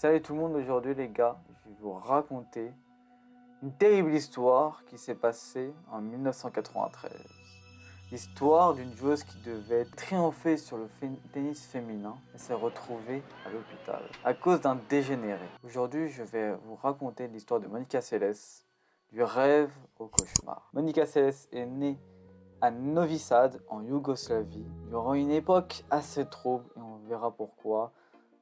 Salut tout le monde, aujourd'hui les gars, je vais vous raconter une terrible histoire qui s'est passée en 1993. L'histoire d'une joueuse qui devait triompher sur le tennis féminin et s'est retrouvée à l'hôpital à cause d'un dégénéré. Aujourd'hui, je vais vous raconter l'histoire de Monica Seles, du rêve au cauchemar. Monica Seles est née à Novi Sad, en Yougoslavie, durant une époque assez trouble, et on verra pourquoi,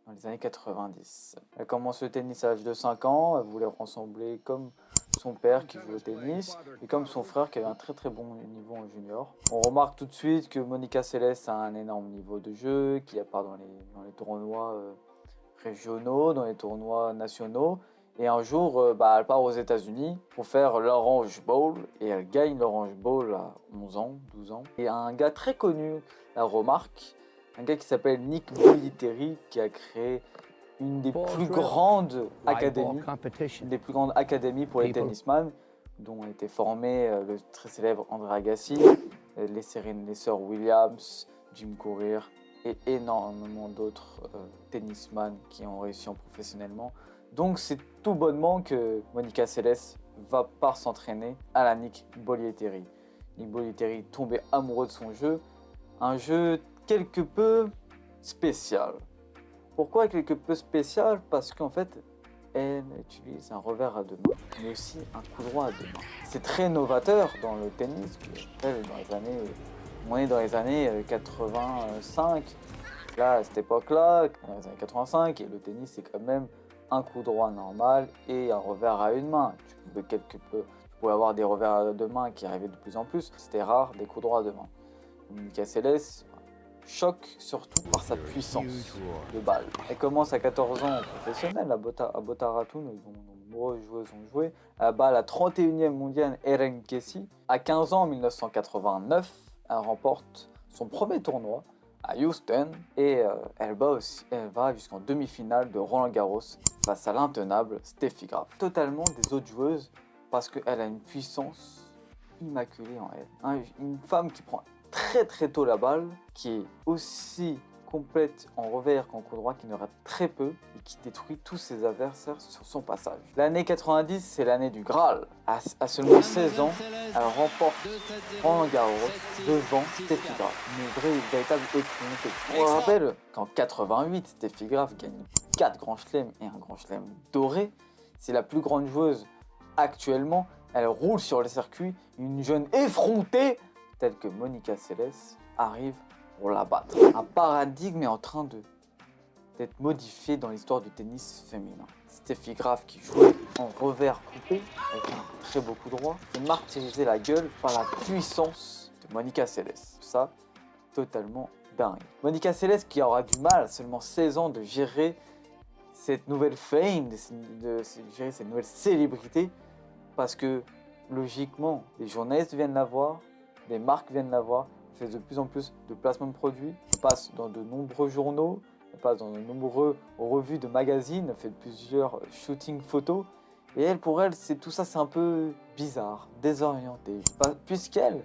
dans les années 90. Elle commence le tennis à l'âge de 5 ans, elle voulait ressembler comme son père qui jouait au tennis, et comme son frère qui avait un très bon niveau en junior. On remarque tout de suite que Monica Seles a un énorme niveau de jeu, qui part dans les tournois régionaux, dans les tournois nationaux. Et un jour, elle part aux États-Unis pour faire l'Orange Bowl et elle gagne l'Orange Bowl à 11 ans, 12 ans. Et un gars très connu la remarque, un gars qui s'appelle Nick Bollettieri, qui a créé une des plus grandes académies pour les tennisman, dont étaient formés le très célèbre André Agassi, les sœurs Williams, Jim Courier et énormément d'autres tennisman qui ont réussi professionnellement. Donc c'est tout bonnement que Monica Seles va part s'entraîner à la Nick Bollettieri. Nick Bollettieri tombait amoureux de son jeu, un jeu quelque peu spécial. Pourquoi quelque peu spécial? Parce qu'en fait, elle utilise un revers à deux mains, mais aussi un coup droit à deux mains. C'est très novateur dans le tennis. On est dans les années 85. Là, à cette époque-là, dans les années 85, et le tennis, c'est quand même un coup droit normal et un revers à une main. Tu pouvais avoir des revers à deux mains qui arrivaient de plus en plus. C'était rare, des coups droits à deux mains. Monica Seles choque surtout par sa puissance de balle. Elle commence à 14 ans professionnelle à Botta Raton, dont de nombreuses joueuses ont joué. Elle bat la 31e mondiale Eren Kessie. À 15 ans, en 1989, elle remporte son premier tournoi à Houston et elle va jusqu'en demi-finale de Roland Garros face à l'intenable Steffi Graf. Totalement des autres joueuses parce qu'elle a une puissance immaculée en elle. Une femme qui prend très tôt la balle, qui est aussi complète en revers qu'en coup droit, qui ne rate très peu et qui détruit tous ses adversaires sur son passage. L'année 90, c'est l'année du Graal. À seulement 16 ans, elle remporte Roland Garros devant Steffi Graf, une véritable effrontée. On rappelle qu'en 88, Steffi Graf gagne 4 grands chelems et un grand chelem doré. C'est la plus grande joueuse actuellement. Elle roule sur le circuit, une jeune effrontée telle que Monica Seles arrive pour la battre. Un paradigme est en train d'être modifié dans l'histoire du tennis féminin. Steffi Graf, qui jouait en revers coupé avec un très beau coup droit, s'est martyrisé la gueule par la puissance de Monica Seles. Ça, totalement dingue. Monica Seles qui aura du mal à seulement 16 ans de gérer cette nouvelle fame, de gérer cette nouvelle célébrité, parce que logiquement, les journalistes viennent la voir, les marques viennent la voir, elle fait de plus en plus de placements de produits, elle passe dans de nombreux journaux, elle passe dans de nombreuses revues de magazines, elle fait plusieurs shootings photos, et elle, pour elle, tout ça c'est un peu bizarre, désorienté, puisqu'elle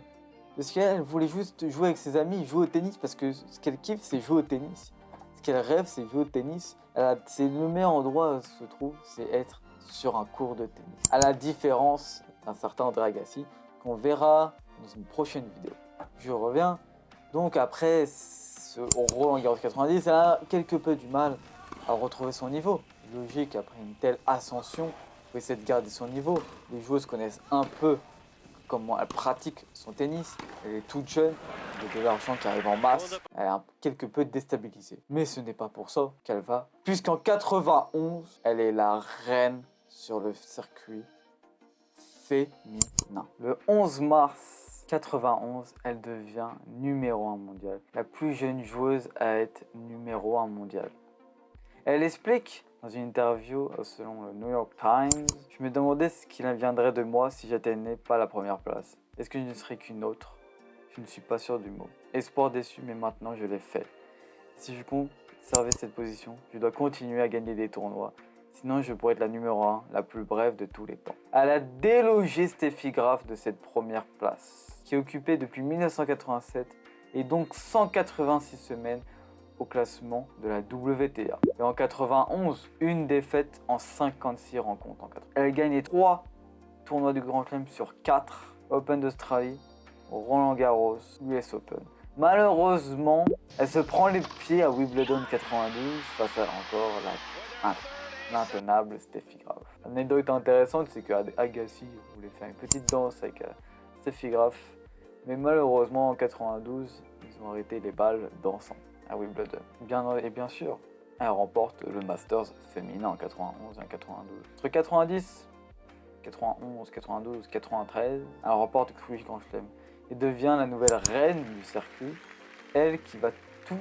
voulait juste jouer avec ses amis, jouer au tennis, parce que ce qu'elle kiffe c'est jouer au tennis, ce qu'elle rêve c'est jouer au tennis, c'est le meilleur endroit où se trouve, c'est être sur un court de tennis, à la différence d'un certain André Agassi, qu'on verra dans une prochaine vidéo. Je reviens. Donc après au Roland Garros 90, elle a quelque peu du mal à retrouver son niveau. Logique, après une telle ascension, il faut essayer de garder son niveau. Les joueuses connaissent un peu comment elle pratique son tennis. Elle est toute jeune, il y a de l'argent qui arrive en masse. Elle est quelque peu déstabilisée. Mais ce n'est pas pour ça qu'elle va. Puisqu'en 91, elle est la reine sur le circuit féminin. Le 11 mars 91, elle devient numéro 1 mondial. La plus jeune joueuse à être numéro 1 mondial. Elle explique dans une interview selon le New York Times: je me demandais ce qu'il adviendrait de moi si j'atteignais pas la première place. Est-ce que je ne serais qu'une autre? Je ne suis pas sûr du mot. Espoir déçu, mais maintenant je l'ai fait. Si je conservais cette position, je dois continuer à gagner des tournois. Sinon, je pourrais être la numéro 1, la plus brève de tous les temps. Elle a délogé Steffi Graf de cette première place, qui est occupée depuis 1987 et donc 186 semaines au classement de la WTA. Et en 91, une défaite en 56 rencontres. Elle gagne les 3 tournois du Grand Chelem sur 4, Open d'Australie, Roland Garros, US Open. Malheureusement, elle se prend les pieds à Wimbledon 92 face à encore l'intenable Steffi Graf. L'anecdote intéressante, c'est qu'Agassi voulait faire une petite danse avec Steffi Graf, mais malheureusement en 92, ils ont arrêté les balles dansant à Wimbledon. Bien sûr, elle remporte le Masters féminin en 91 et en 92. Entre 90, 91, 92, 93, elle remporte le Grand Chelem et devient la nouvelle reine du circuit, elle qui va tout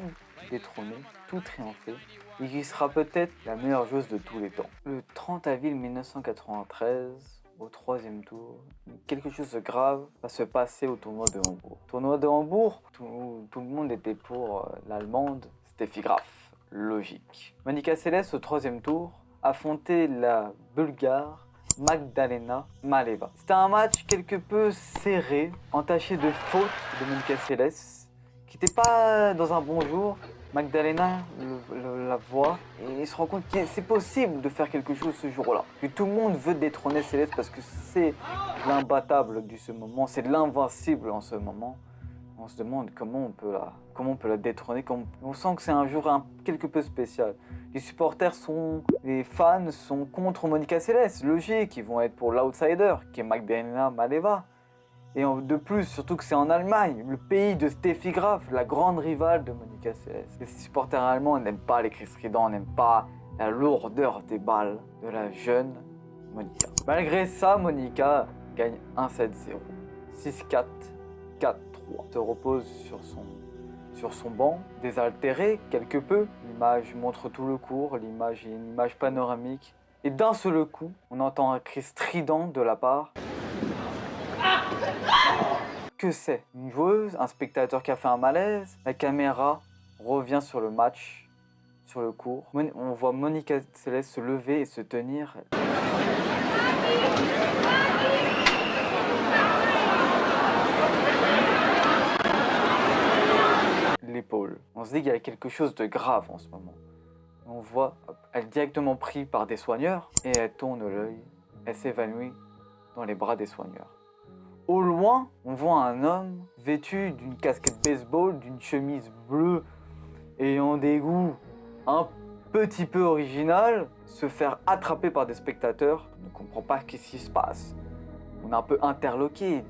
détrôner, tout triompher, et qui sera peut-être la meilleure joueuse de tous les temps. Le 30 avril 1993, au 3e tour, quelque chose de grave va se passer au tournoi de Hambourg. Tournoi de Hambourg, tout le monde était pour l'Allemande Steffi Graf, logique. Monica Seles au 3e tour affrontait la Bulgare Magdalena Maleva. C'était un match quelque peu serré, entaché de fautes de Monica Seles, qui n'était pas dans un bon jour. Magdalena la voit et il se rend compte que c'est possible de faire quelque chose ce jour-là. Que tout le monde veut détrôner Seles parce que c'est l'imbattable de ce moment, c'est l'invincible en ce moment. On se demande comment on peut la détrôner. On sent que c'est un jour quelque peu spécial. Les fans sont contre Monica Seles, logique, ils vont être pour l'outsider, qui est Magdalena Maleva. Et de plus, surtout que c'est en Allemagne, le pays de Steffi Graf, la grande rivale de Monica Seles. Les supporters allemands n'aiment pas les cris stridents, n'aiment pas la lourdeur des balles de la jeune Monica. Malgré ça, Monica gagne 1-7-0, 6-4, 4-3. Se repose sur son banc, désaltéré quelque peu. L'image montre tout le cours, l'image est une image panoramique. Et d'un seul coup, on entend un cri strident de la part. Que c'est? Une joueuse? Un spectateur qui a fait un malaise? La caméra revient sur le match, sur le court. On voit Monica Seles se lever et se tenir. L'épaule. On se dit qu'il y a quelque chose de grave en ce moment. On voit, elle est directement prise par des soigneurs et elle tourne l'œil. Elle s'évanouit dans les bras des soigneurs. Au loin, on voit un homme vêtu d'une casquette baseball, d'une chemise bleue ayant des goûts un petit peu original, se faire attraper par des spectateurs. On ne comprend pas qu'est-ce qui se passe. On est un peu interloqué.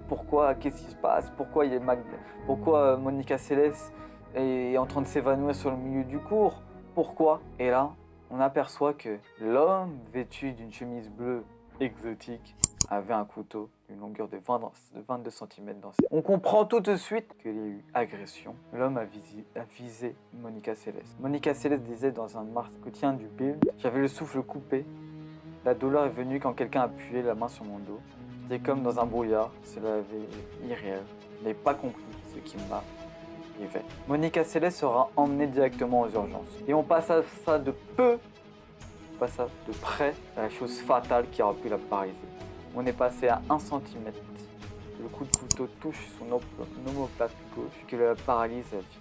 Qu'est-ce qui se passe? Pourquoi Monica Seles est en train de s'évanouir sur le milieu du court? Pourquoi? Et là, on aperçoit que l'homme vêtu d'une chemise bleue exotique avait un couteau d'une longueur de 22 cm dans ses... On comprend tout de suite qu'il y a eu agression. L'homme a visé Monica Seles. Monica Seles disait dans un quotidien du Bild: « J'avais le souffle coupé. La douleur est venue quand quelqu'un a appuyé la main sur mon dos. C'était comme dans un brouillard. Cela avait irréel. Je n'avais pas compris ce qui m'a arrivé. » Monica Seles sera emmenée directement aux urgences. Et on passe à ça de près à la chose fatale qui aurait pu la paralyser. On est passé à 1 cm. Le coup de couteau touche son omoplate gauche, qui la paralyse à vie.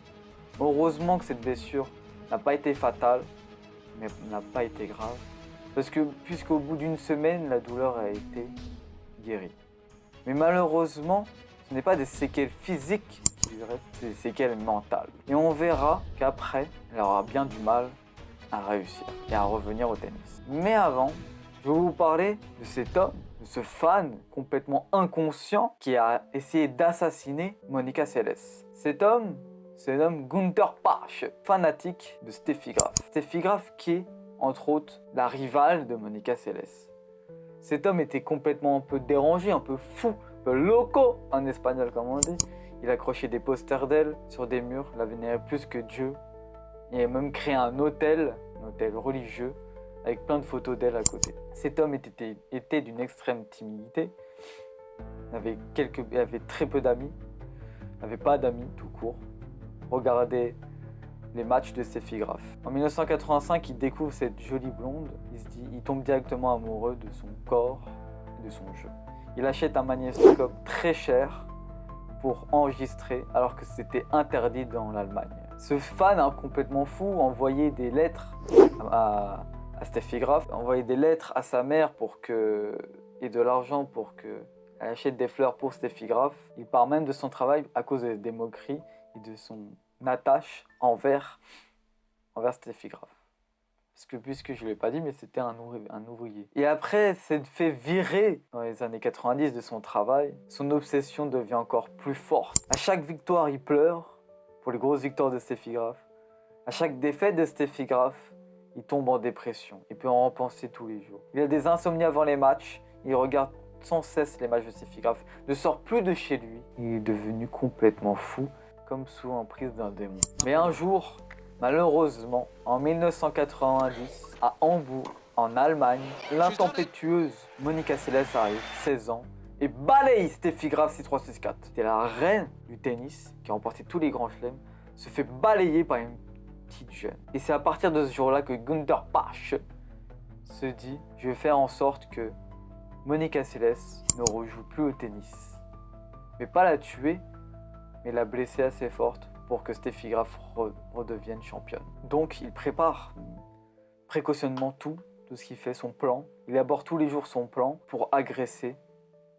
Heureusement que cette blessure n'a pas été fatale, mais n'a pas été grave, puisqu'au bout d'une semaine, la douleur a été guérie. Mais malheureusement, ce n'est pas des séquelles physiques qui lui restent, c'est des séquelles mentales. Et on verra qu'après, elle aura bien du mal à réussir et à revenir au tennis. Mais avant, je vais vous parler de cet homme, de ce fan complètement inconscient qui a essayé d'assassiner Monica Seles. Cet homme, c'est l'homme Günther Pache, fanatique de Steffi Graf. Steffi Graf qui est, entre autres, la rivale de Monica Seles. Cet homme était complètement un peu dérangé, un peu fou, un peu loco en espagnol comme on dit. Il accrochait des posters d'elle sur des murs, la vénérait plus que Dieu. Il a même créé un hôtel religieux, avec plein de photos d'elle à côté. Cet homme était d'une extrême timidité, avait très peu d'amis, n'avait pas d'amis tout court, regardait les matchs de Steffi Graf. En 1985, il découvre cette jolie blonde, il tombe directement amoureux de son corps et de son jeu. Il achète un magnétoscope très cher pour enregistrer, alors que c'était interdit dans l'Allemagne. Ce fan complètement fou envoyait des lettres à Steffi Graf, envoyait des lettres à sa mère et de l'argent pour qu'elle achète des fleurs pour Steffi Graf. Il part même de son travail à cause des moqueries et de son attache envers Steffi Graf. Puisque je ne l'ai pas dit, mais c'était un ouvrier. Et après s'être fait virer dans les années 90 de son travail, son obsession devient encore plus forte. À chaque victoire, il pleure pour les grosses victoires de Steffi Graf. À chaque défaite de Steffi Graf, il tombe en dépression. Il peut en repenser tous les jours. Il a des insomnies avant les matchs. Il regarde sans cesse les matchs de Steffi Graf. Ne sort plus de chez lui. Il est devenu complètement fou, comme sous emprise d'un démon. Mais un jour, malheureusement, en 1990, à Hambourg, en Allemagne, l'intempétueuse Monica Seles arrive, 16 ans, et balaye Steffi Graf 6-3-6-4. C'était la reine du tennis qui a remporté tous les grands chelems, se fait balayer par une petite jeune. Et c'est à partir de ce jour-là que Günther Pache se dit « Je vais faire en sorte que Monica Seles ne rejoue plus au tennis. » Mais pas la tuer, mais la blesser assez forte pour que Steffi Graf redevienne championne. Donc il prépare précautionnement tout ce qu'il fait, son plan. Il aborde tous les jours son plan pour agresser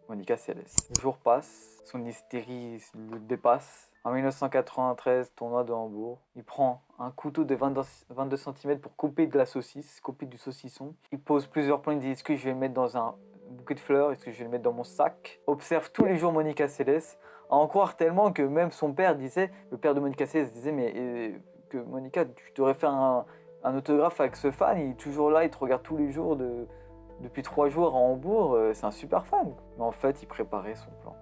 Monica Seles. Les jours passent, son hystérie le dépasse. En 1993, tournoi de Hambourg, il prend un couteau de 22 cm pour couper de la saucisse, couper du saucisson. Il pose plusieurs plans, il dit est-ce que je vais le mettre dans un bouquet de fleurs, est-ce que je vais le mettre dans mon sac. Observe tous les jours Monica Seles, à en croire tellement que même son père disait, le père de Monica Seles disait mais que Monica, tu devrais faire un autographe avec ce fan, il est toujours là, il te regarde tous les jours depuis 3 jours à Hambourg, c'est un super fan. Mais en fait, il préparait son plan.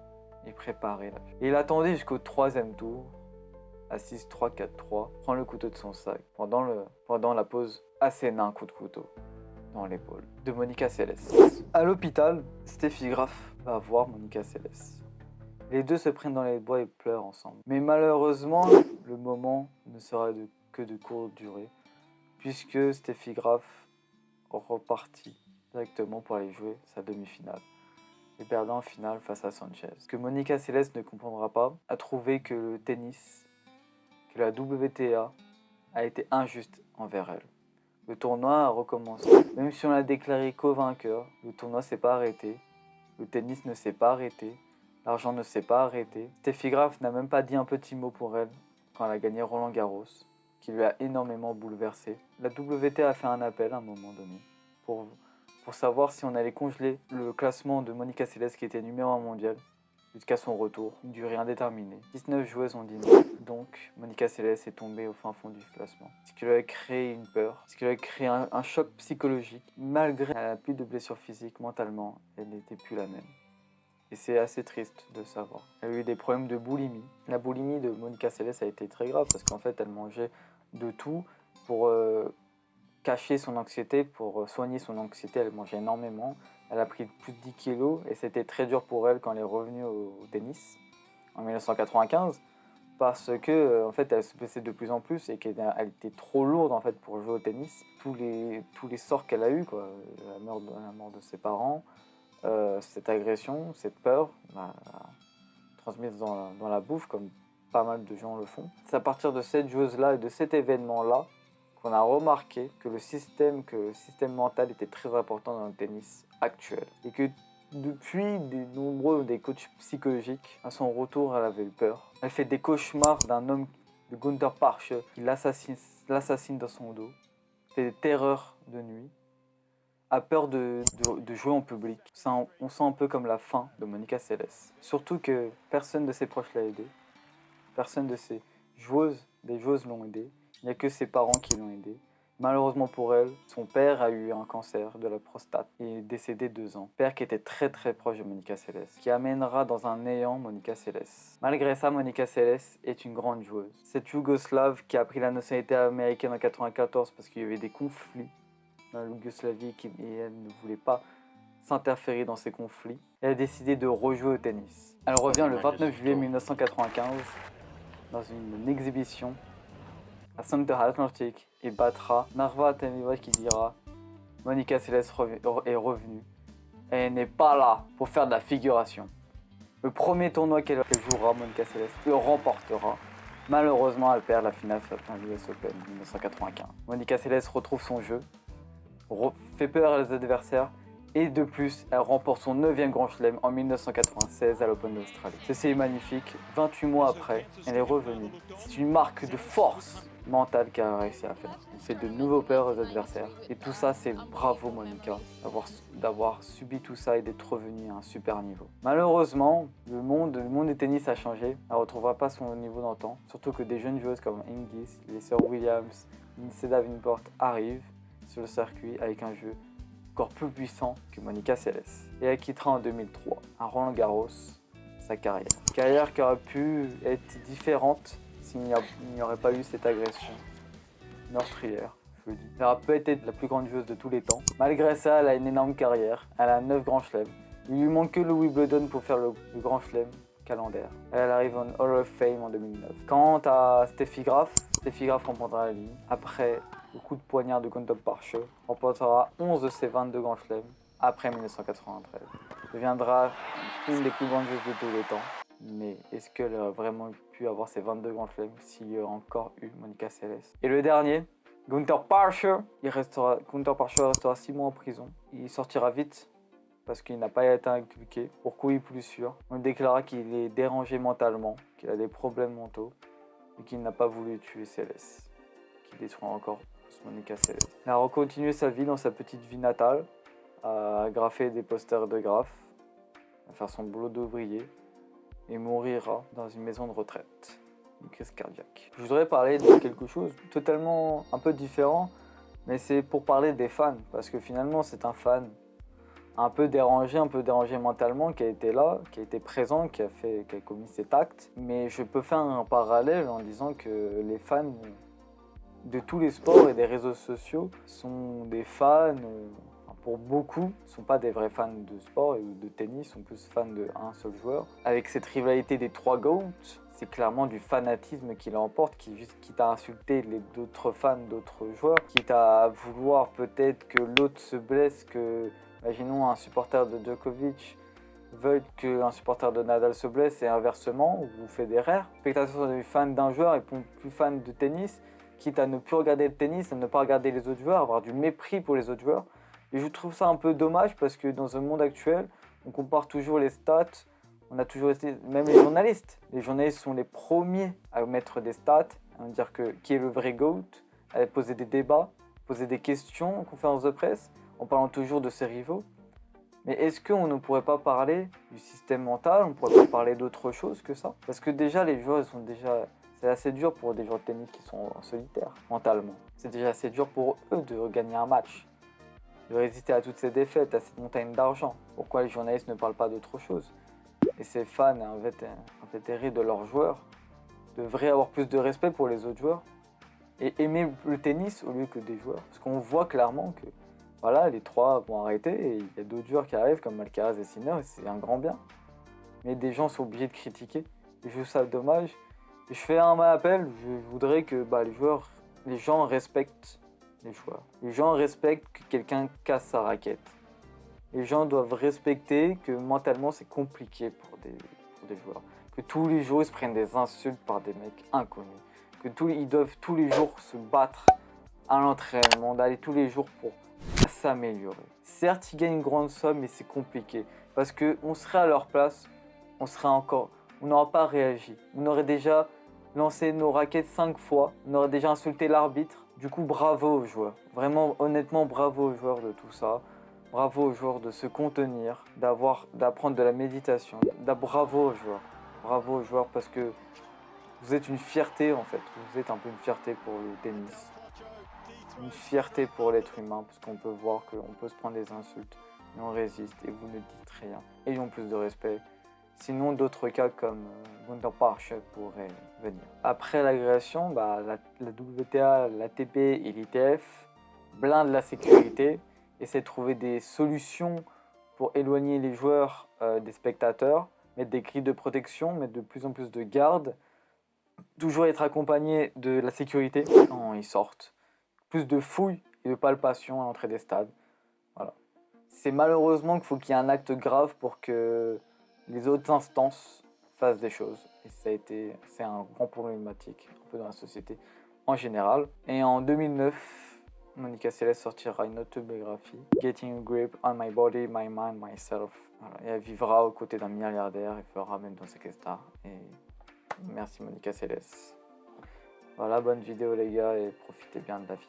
Il préparait là. Et il attendait jusqu'au 3e tour, à 6-3, 4-3, prend le couteau de son sac. Pendant la pause, asséne un coup de couteau dans l'épaule de Monica Seles. À l'hôpital, Steffi Graf va voir Monica Seles. Les deux se prennent dans les bras et pleurent ensemble. Mais malheureusement, le moment ne sera que de courte durée, puisque Steffi Graf repartit directement pour aller jouer sa demi-finale et perdant en finale face à Sanchez. Ce que Monica Seles ne comprendra pas, a trouvé que le tennis, que la WTA a été injuste envers elle. Le tournoi a recommencé. Même si on l'a déclaré co-vainqueur, le tournoi s'est pas arrêté, le tennis ne s'est pas arrêté, l'argent ne s'est pas arrêté. Steffi Graf n'a même pas dit un petit mot pour elle quand elle a gagné Roland Garros, qui lui a énormément bouleversé. La WTA a fait un appel à un moment donné pour savoir si on allait congeler le classement de Monica Seles qui était numéro 1 mondial jusqu'à son retour, une durée indéterminée. 19 joueuses ont dit non, donc Monica Seles est tombée au fin fond du classement. Ce qui lui a créé une peur, ce qui lui a créé un choc psychologique. Malgré qu'elle n'a plus de blessures physiques, mentalement, elle n'était plus la même. Et c'est assez triste de savoir. Elle a eu des problèmes de boulimie. La boulimie de Monica Seles a été très grave parce qu'en fait, elle mangeait de tout pour cacher son anxiété, pour soigner son anxiété. Elle mangeait énormément. Elle a pris plus de 10 kilos et c'était très dur pour elle quand elle est revenue au tennis en 1995 parce que en fait, elle se blessait de plus en plus et qu'elle était trop lourde en fait pour jouer au tennis. Tous les sorts qu'elle a eu, quoi, la mort de ses parents, cette agression, cette peur, transmise dans la bouffe comme pas mal de gens le font. C'est à partir de cette joueuse-là et de cet événement-là qu'on a remarqué que le système mental était très important dans le tennis actuel. Et que depuis des coachs psychologiques, à son retour, elle avait eu peur. Elle fait des cauchemars d'un homme, de Günther Pache, qui l'assassine dans son dos, fait des terreurs de nuit, a peur de jouer en public. On sent un peu comme la fin de Monica Seles. Surtout que personne de ses proches l'a aidé, personne de ses joueuses l'ont aidé. Il n'y a que ses parents qui l'ont aidé. Malheureusement pour elle, son père a eu un cancer de la prostate et est décédé 2 ans. Père qui était très très proche de Monica Seles, qui amènera dans un néant Monica Seles. Malgré ça, Monica Seles est une grande joueuse. Cette Yougoslave qui a pris la nationalité américaine en 1994 parce qu'il y avait des conflits dans la Yougoslavie et elle ne voulait pas s'interférer dans ces conflits. Elle a décidé de rejouer au tennis. Elle revient le 29 juillet 1995 dans une exhibition à Center Atlantic et battra Narva Temiva qui dira Monica Seles est revenue et elle n'est pas là pour faire de la figuration. Le premier tournoi qu'elle jouera, Monica Seles, le remportera. Malheureusement, elle perd la finale à l'US Open 1995. Monica Seles retrouve son jeu, fait peur à ses adversaires et de plus, elle remporte son 9e Grand Chelem en 1996 à l'Open d'Australie. Ceci est magnifique. 28 mois après, elle est revenue. C'est une marque de force mentale qu'elle a réussi à faire. Elle fait de nouveaux peurs aux adversaires. Et tout ça, c'est bravo Monica d'avoir subi tout ça et d'être revenue à un super niveau. Malheureusement, le monde du tennis a changé. Elle ne retrouvera pas son niveau d'antan. Surtout que des jeunes joueuses comme Hingis, les sœurs Williams, Lindsay Davenport arrivent sur le circuit avec un jeu encore plus puissant que Monica Seles. Et elle quittera en 2003 à Roland Garros sa carrière. Carrière qui aurait pu être différente s'il n'y aurait pas eu cette agression meurtrière, je le dis. Elle aurait peut-être été la plus grande joueuse de tous les temps. Malgré ça, elle a une énorme carrière. Elle a 9 grands chelems. Il lui manque que le Wimbledon pour faire le grand chelem calendaire. Elle arrive en Hall of Fame en 2009. Quant à Steffi Graf remportera la ligne. Après le coup de poignard de Gunther Parche, remportera 11 de ses 22 grands chelems après 1993. Deviendra une des plus grandes joueuses de tous les temps. Mais est-ce qu'elle aurait vraiment pu avoir ses 22 grands chelems s'il y aurait encore eu Monica Seles? Et le dernier, Gunther Parche. Gunther Parche restera 6 mois en prison. Il sortira vite parce qu'il n'a pas été inculqué. Pour coup, il est plus sûr. On lui déclara qu'il est dérangé mentalement, qu'il a des problèmes mentaux et qu'il n'a pas voulu tuer Seles, qui détruira encore Monica Seles. Elle a continué sa vie dans sa petite ville natale, à graffer des posters de graphes, à faire son boulot d'ouvrier et mourira dans une maison de retraite, une crise cardiaque. Je voudrais parler de quelque chose totalement un peu différent, mais c'est pour parler des fans, parce que finalement c'est un fan un peu dérangé mentalement, qui a été là, qui a été présent, qui a commis cet acte. Mais je peux faire un parallèle en disant que les fans de tous les sports et des réseaux sociaux sont des fans, pour beaucoup, ne sont pas des vrais fans de sport et de tennis, sont plus fans d'un seul joueur. Avec cette rivalité des 3 GOAT, c'est clairement du fanatisme qui l'emporte, quitte à insulter les autres fans d'autres joueurs, quitte à vouloir peut-être que l'autre se blesse, imaginons un supporter de Djokovic veuille qu'un supporter de Nadal se blesse et inversement, ou Federer. Les spectateurs sont des fans d'un joueur et plus fans de tennis, quitte à ne plus regarder le tennis, à ne pas regarder les autres joueurs, avoir du mépris pour les autres joueurs. Et je trouve ça un peu dommage parce que dans un monde actuel, on compare toujours les stats, on a toujours été, même les journalistes sont les premiers à mettre des stats, à dire qui est le vrai GOAT, à poser des débats, poser des questions en conférence de presse, en parlant toujours de ses rivaux. Mais est-ce qu'on ne pourrait pas parler du système mental, on ne pourrait pas parler d'autre chose que ça? Parce que déjà, les joueurs c'est assez dur pour des joueurs de tennis qui sont en solitaire, mentalement. C'est déjà assez dur pour eux de gagner un match, de résister à toutes ces défaites, à cette montagne d'argent. Pourquoi les journalistes ne parlent pas d'autre chose? Et ces fans invétérés de leurs joueurs devraient avoir plus de respect pour les autres joueurs et aimer le tennis au lieu que des joueurs. Parce qu'on voit clairement que voilà, les 3 vont arrêter et il y a d'autres joueurs qui arrivent comme Alcaraz et Sinner et c'est un grand bien. Mais des gens sont obligés de critiquer. Et je trouve ça dommage. Et je fais un appel, je voudrais que les gens respectent les joueurs. Les gens respectent que quelqu'un casse sa raquette. Les gens doivent respecter que mentalement c'est compliqué pour des joueurs. Que tous les jours ils se prennent des insultes par des mecs inconnus. Ils doivent tous les jours se battre à l'entraînement, d'aller tous les jours pour s'améliorer. Certes, ils gagnent une grande somme, mais c'est compliqué. Parce qu'on serait à leur place, on n'aurait pas réagi. On aurait déjà lancé nos raquettes 5 fois, on aurait déjà insulté l'arbitre. Du coup, bravo aux joueurs. Vraiment, honnêtement, bravo aux joueurs de tout ça. Bravo aux joueurs de se contenir, d'apprendre de la méditation. Bravo aux joueurs. Bravo aux joueurs parce que vous êtes une fierté en fait. Vous êtes un peu une fierté pour le tennis. Une fierté pour l'être humain parce qu'on peut voir qu'on peut se prendre des insultes mais on résiste et vous ne dites rien. Ayons plus de respect. Sinon, d'autres cas comme Gunther Parche pourraient venir. Après l'agression, la WTA, l'ATP et l'ITF blindent la sécurité, essaient de trouver des solutions pour éloigner les joueurs des spectateurs, mettre des grilles de protection, mettre de plus en plus de gardes, toujours être accompagné de la sécurité quand ils sortent. Plus de fouilles et de palpations à l'entrée des stades. Voilà. C'est malheureusement qu'il faut qu'il y ait un acte grave pour que les autres instances fasse des choses. Et c'est un grand problématique un peu dans la société en général. Et en 2009, Monica Seles sortira une autobiographie, Getting a Grip on My Body, My Mind, Myself. Voilà. Et elle vivra aux côtés d'un milliardaire et fera même dans ses stars. Et merci Monica Seles. Voilà, bonne vidéo les gars et profitez bien de la vie.